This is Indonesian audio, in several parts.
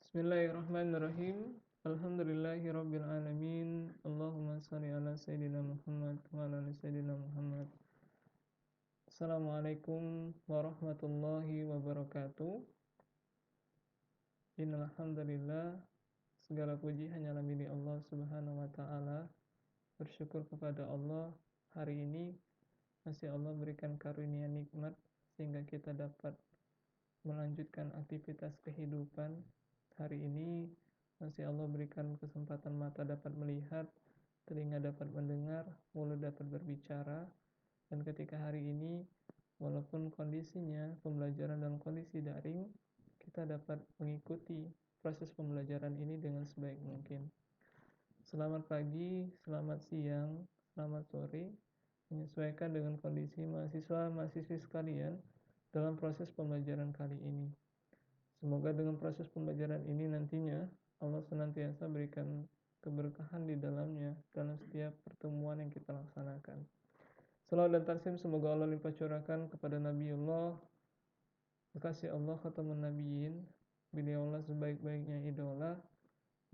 Bismillahirrahmanirrahim. Alhamdulillahirabbil alamin. Allahumma shalli ala sayidina Muhammad wa ala ali sayidina Muhammad. Assalamualaikum warahmatullahi wabarakatuh. Innal hamdalillah, segala puji hanyalah milik Allah Subhanahu wa taala. Bersyukur kepada Allah, hari ini masih Allah berikan karunia nikmat sehingga kita dapat melanjutkan aktivitas kehidupan. Hari ini masih Allah berikan kesempatan mata dapat melihat, telinga dapat mendengar, mulut dapat berbicara. Dan ketika hari ini, walaupun kondisinya pembelajaran dalam kondisi daring, kita dapat mengikuti proses pembelajaran ini dengan sebaik mungkin. Selamat pagi, selamat siang, selamat sore, menyesuaikan dengan kondisi mahasiswa-mahasiswi sekalian dalam proses pembelajaran kali ini. Semoga dengan proses pembelajaran ini nantinya Allah senantiasa berikan keberkahan di dalamnya dalam setiap pertemuan yang kita laksanakan. Salawat dan taslim semoga Allah limpah curahkan kepada Nabiullah, kekasih Allah khatamun nabiyyin, beliaulah sebaik-baiknya idola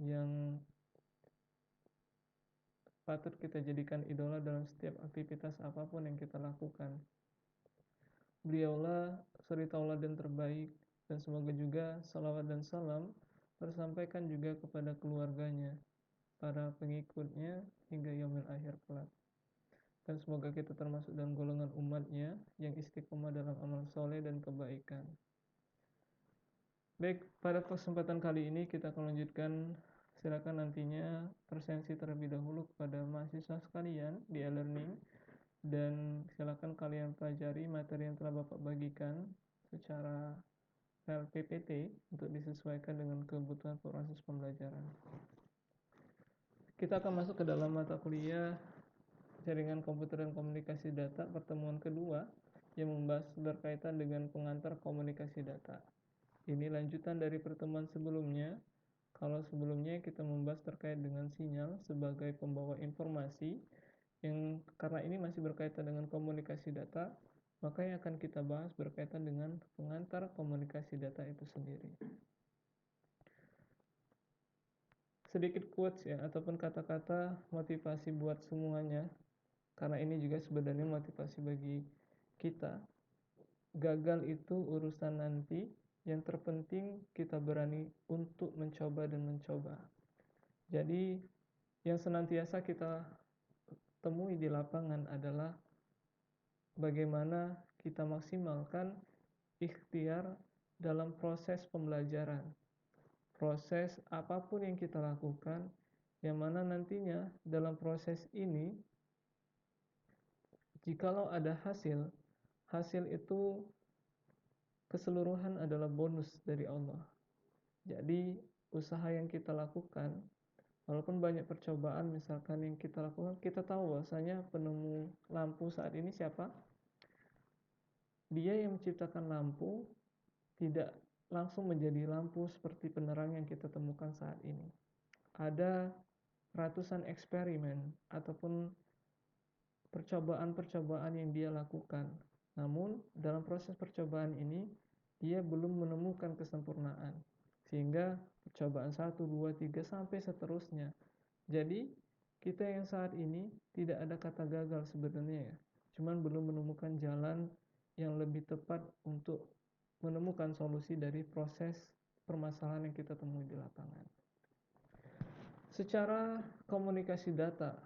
yang patut kita jadikan idola dalam setiap aktivitas apapun yang kita lakukan. Beliaulah suri tauladan terbaik, dan semoga juga salawat dan salam tersampaikan juga kepada keluarganya, para pengikutnya hingga yaumil akhir kelak. Dan semoga kita termasuk dalam golongan umatnya yang istiqomah dalam amal soleh dan kebaikan. Baik, pada kesempatan kali ini kita akan lanjutkan. Silakan nantinya presensi terlebih dahulu kepada mahasiswa sekalian di e-learning, dan silakan kalian pelajari materi yang telah Bapak bagikan secara file PPT untuk disesuaikan dengan kebutuhan proses pembelajaran. Kita akan masuk ke dalam mata kuliah Jaringan Komputer dan Komunikasi Data pertemuan kedua yang membahas berkaitan dengan pengantar komunikasi data. Ini lanjutan dari pertemuan sebelumnya. Kalau sebelumnya kita membahas terkait dengan sinyal sebagai pembawa informasi, yang karena ini masih berkaitan dengan komunikasi data, maka yang akan kita bahas berkaitan dengan pengantar komunikasi data itu sendiri. Sedikit quotes ya, ataupun kata-kata motivasi buat semuanya, karena ini juga sebenarnya motivasi bagi kita. Gagal itu urusan nanti, yang terpenting kita berani untuk mencoba dan mencoba. Jadi yang senantiasa kita temui di lapangan adalah bagaimana kita maksimalkan ikhtiar dalam proses pembelajaran. Proses apapun yang kita lakukan, yang mana nantinya dalam proses ini, jikalau ada hasil itu keseluruhan adalah bonus dari Allah. Jadi usaha yang kita lakukan, walaupun banyak percobaan misalkan yang kita lakukan, kita tahu bahwasanya penemu lampu saat ini siapa? Dia yang menciptakan lampu tidak langsung menjadi lampu seperti penerang yang kita temukan saat ini. Ada ratusan eksperimen ataupun percobaan-percobaan yang dia lakukan. Namun dalam proses percobaan ini dia belum menemukan kesempurnaan. Sehingga percobaan 1, 2, 3 sampai seterusnya. Jadi kita yang saat ini tidak ada kata gagal sebenarnya ya. Cuman belum menemukan jalan yang lebih tepat untuk menemukan solusi dari proses permasalahan yang kita temui di lapangan. Secara komunikasi data,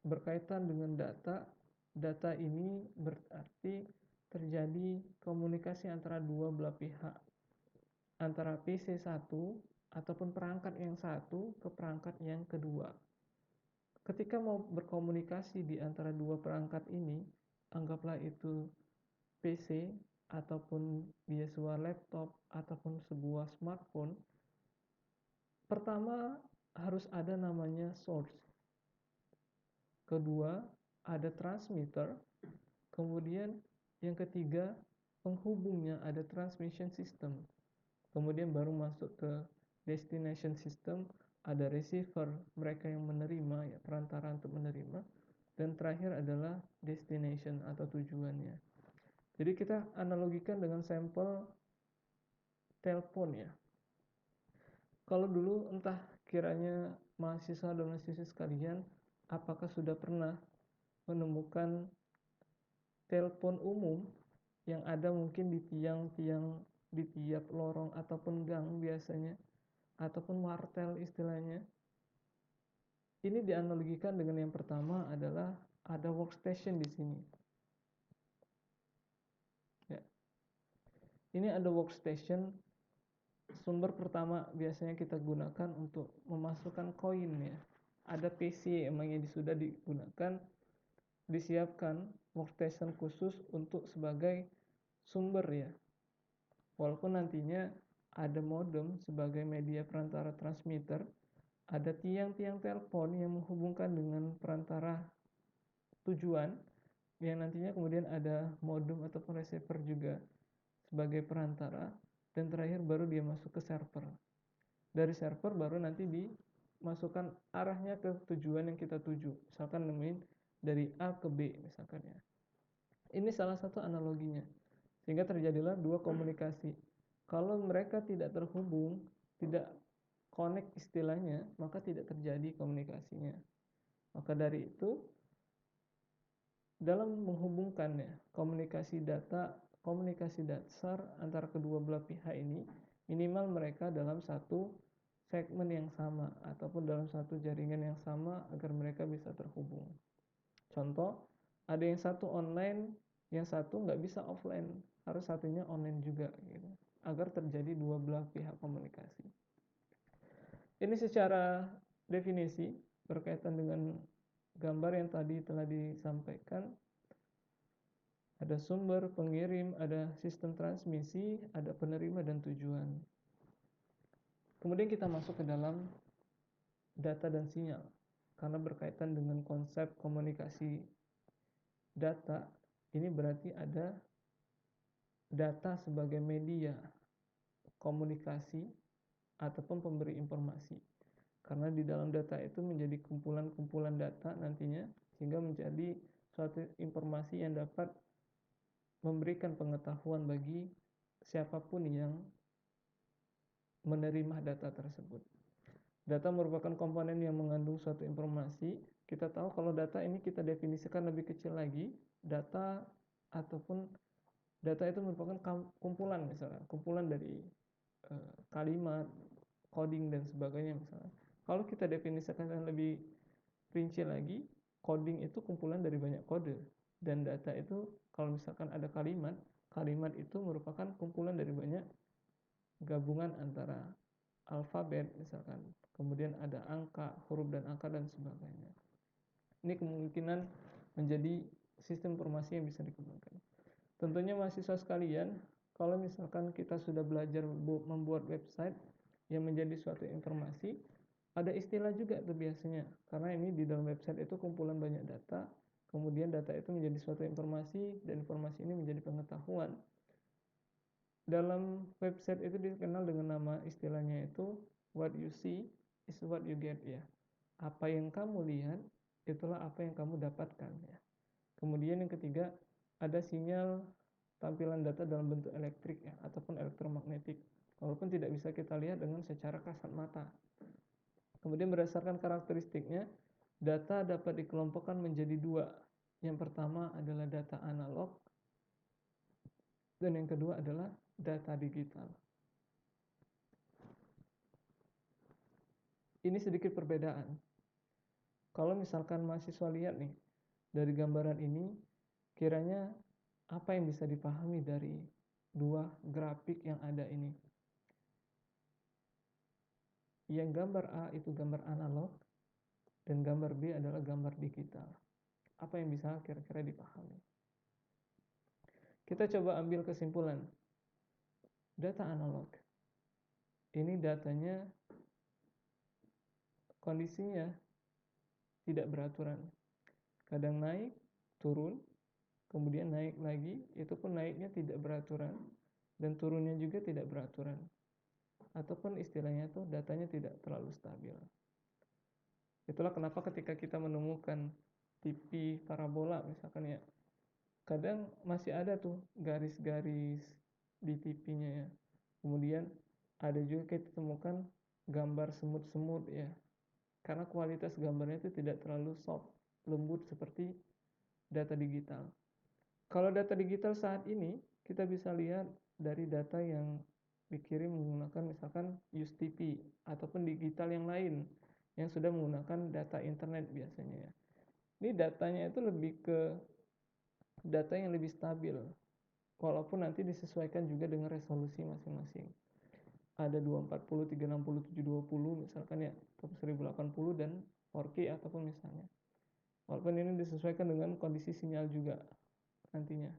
berkaitan dengan data ini berarti terjadi komunikasi antara dua belah pihak, antara PC1 ataupun perangkat yang satu ke perangkat yang kedua. Ketika mau berkomunikasi di antara dua perangkat ini, anggaplah itu PC ataupun biasa laptop ataupun sebuah smartphone, pertama harus ada namanya source. Kedua, ada transmitter. Kemudian yang ketiga, penghubungnya, ada transmission system. Kemudian baru masuk ke destination system, ada receiver, mereka yang menerima, ya, perantara untuk menerima. Dan terakhir adalah destination atau tujuannya. Jadi kita analogikan dengan sampel telepon ya. Kalau dulu entah kiranya mahasiswa dan mahasiswi sekalian, apakah sudah pernah menemukan telepon umum yang ada mungkin di tiang-tiang di tiap lorong ataupun gang biasanya, ataupun wartel istilahnya. Ini dianalogikan dengan yang pertama adalah ada workstation di sini. Ya. Ini ada workstation. Sumber pertama biasanya kita gunakan untuk memasukkan koin ya. Ada PC emangnya sudah digunakan, disiapkan workstation khusus untuk sebagai sumber ya. Walaupun nantinya ada modem sebagai media perantara transmitter, ada tiang-tiang telepon yang menghubungkan dengan perantara tujuan, yang nantinya kemudian ada modem ataupun receiver juga sebagai perantara, dan terakhir baru dia masuk ke server. Dari server baru nanti dimasukkan arahnya ke tujuan yang kita tuju, misalkan nemuin dari A ke B misalkan ya. Ini salah satu analoginya, sehingga terjadilah dua komunikasi. Kalau mereka tidak terhubung, tidak connect istilahnya, maka tidak terjadi komunikasinya. Maka dari itu, dalam menghubungkannya komunikasi data, komunikasi dasar antara kedua belah pihak ini, minimal mereka dalam satu segmen yang sama ataupun dalam satu jaringan yang sama agar mereka bisa terhubung. Contoh, ada yang satu online, yang satu nggak bisa offline, harus satunya online juga gitu, agar terjadi dua belah pihak komunikasi. Ini secara definisi berkaitan dengan gambar yang tadi telah disampaikan. Ada sumber, pengirim, ada sistem transmisi, ada penerima dan tujuan. Kemudian kita masuk ke dalam data dan sinyal, karena berkaitan dengan konsep komunikasi data. Ini berarti ada data sebagai media komunikasi ataupun pemberi informasi, karena di dalam data itu menjadi kumpulan-kumpulan data nantinya, sehingga menjadi suatu informasi yang dapat memberikan pengetahuan bagi siapapun yang menerima data tersebut. Data merupakan komponen yang mengandung suatu informasi. Kita tahu kalau data ini kita definisikan lebih kecil lagi, data ataupun data itu merupakan kumpulan, misalnya kumpulan dari kalimat, coding dan sebagainya misalnya. Kalau kita definisikan lebih rinci lagi, coding itu kumpulan dari banyak kode, dan data itu kalau misalkan ada kalimat, kalimat itu merupakan kumpulan dari banyak gabungan antara alfabet misalkan, kemudian ada angka, huruf dan angka dan sebagainya. Ini kemungkinan menjadi sistem informasi yang bisa dikembangkan. Tentunya mahasiswa sekalian, kalau misalkan kita sudah belajar membuat website yang menjadi suatu informasi, ada istilah juga tuh biasanya, karena ini di dalam website itu kumpulan banyak data, kemudian data itu menjadi suatu informasi, dan informasi ini menjadi pengetahuan. Dalam website itu dikenal dengan nama istilahnya itu what you see is what you get ya. Apa yang kamu lihat itulah apa yang kamu dapatkan ya. Kemudian yang ketiga, ada sinyal tampilan data dalam bentuk elektrik ya, ataupun elektromagnetik, walaupun tidak bisa kita lihat dengan secara kasat mata. Kemudian berdasarkan karakteristiknya, data dapat dikelompokkan menjadi dua. Yang pertama adalah data analog, dan yang kedua adalah data digital. Ini sedikit perbedaan. Kalau misalkan mahasiswa lihat nih, dari gambaran ini, kiranya apa yang bisa dipahami dari dua grafik yang ada ini? Yang gambar A itu gambar analog, dan gambar B adalah gambar digital. Apa yang bisa kira-kira dipahami? Kita coba ambil kesimpulan. Data analog, ini datanya kondisinya tidak beraturan. Kadang naik, turun, kemudian naik lagi, itu pun naiknya tidak beraturan, dan turunnya juga tidak beraturan. Ataupun istilahnya itu datanya tidak terlalu stabil. Itulah kenapa ketika kita menemukan TV parabola misalkan ya, kadang masih ada tuh garis-garis di TV-nya ya. Kemudian ada juga kita temukan gambar semut-semut ya, karena kualitas gambarnya itu tidak terlalu soft, lembut seperti data digital. Kalau data digital saat ini kita bisa lihat dari data yang dikirim menggunakan misalkan USTP ataupun digital yang lain yang sudah menggunakan data internet biasanya ya. Ini datanya itu lebih ke data yang lebih stabil, walaupun nanti disesuaikan juga dengan resolusi masing-masing. Ada 240, 360, 720 misalkan ya, atau 1080 dan 4K ataupun misalnya. Walaupun ini disesuaikan dengan kondisi sinyal juga nantinya.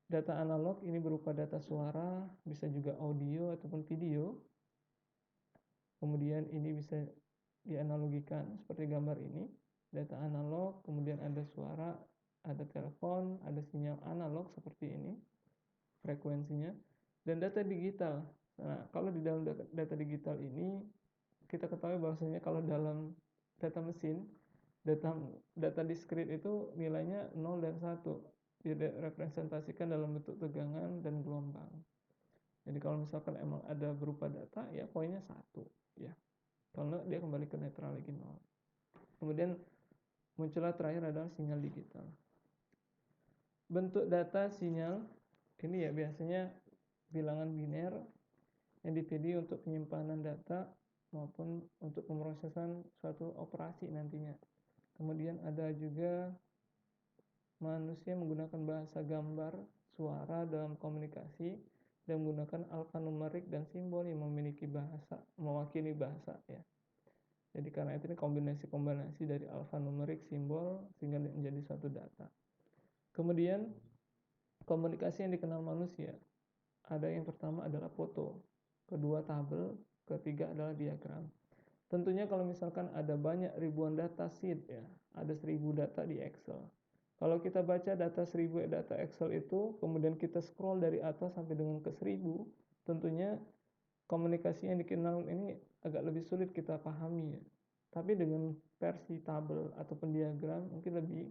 Data analog ini berupa data suara, bisa juga audio ataupun video. Kemudian ini bisa dianalogikan seperti gambar ini. Data analog, kemudian ada suara, ada telepon, ada sinyal analog seperti ini frekuensinya, dan data digital. Nah, kalau di dalam data digital ini kita ketahui bahwasanya kalau dalam data mesin, data diskrit itu nilainya 0 dan 1, direpresentasikan dalam bentuk tegangan dan gelombang. Jadi kalau misalkan emang ada berupa data, ya poinnya 1 ya. Kalau dia kembali ke netral lagi 0. Kemudian muncullah terakhir adalah sinyal digital. Bentuk data sinyal ini ya biasanya bilangan biner yang dipilih untuk penyimpanan data maupun untuk pemrosesan suatu operasi nantinya. Kemudian ada juga manusia menggunakan bahasa gambar, suara dalam komunikasi dan menggunakan alfanumerik dan simbol yang memiliki bahasa, mewakili bahasa ya. Jadi karena itu ini kombinasi-kombinasi dari alfanumerik, simbol sehingga menjadi suatu data. Kemudian komunikasi yang dikenal manusia, ada yang pertama adalah foto, kedua tabel, ketiga adalah diagram. Tentunya kalau misalkan ada banyak ribuan data sheet ya, ada 1000 data di Excel. Kalau kita baca data 1000 data Excel itu, kemudian kita scroll dari atas sampai dengan ke 1000, tentunya komunikasi yang dikenal ini agak lebih sulit kita pahami ya. Tapi dengan versi tabel ataupun diagram mungkin lebih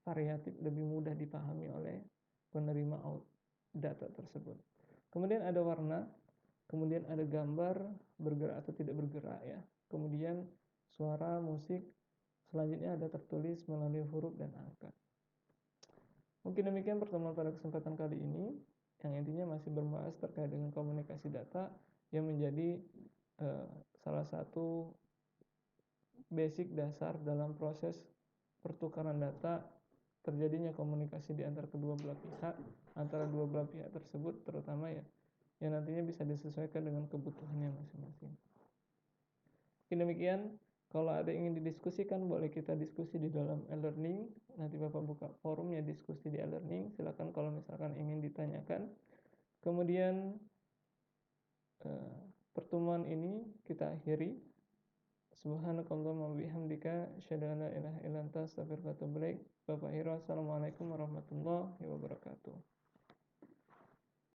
variatif, lebih mudah dipahami oleh penerima data tersebut. Kemudian ada warna, kemudian ada gambar bergerak atau tidak bergerak ya. Kemudian suara, musik, selanjutnya ada tertulis melalui huruf dan angka. Mungkin demikian pertemuan pada kesempatan kali ini, yang intinya masih berbahas terkait dengan komunikasi data yang menjadi salah satu basic dasar dalam proses pertukaran data, terjadinya komunikasi di antara kedua belah pihak, antara dua belah pihak tersebut terutama ya, yang nantinya bisa disesuaikan dengan kebutuhannya masing-masing. Mungkin demikian, kalau ada yang ingin didiskusikan boleh kita diskusi di dalam e-learning, nanti Bapak buka forumnya diskusi di e-learning, silakan kalau misalkan ingin ditanyakan. Kemudian pertemuan ini kita akhiri. Subhanakallahumma wabihamdika asyhadu an la ilaha illa anta astaghfiruka wa atubu ilaik. Bapak Hiro, assalamualaikum warahmatullahi wabarakatuh.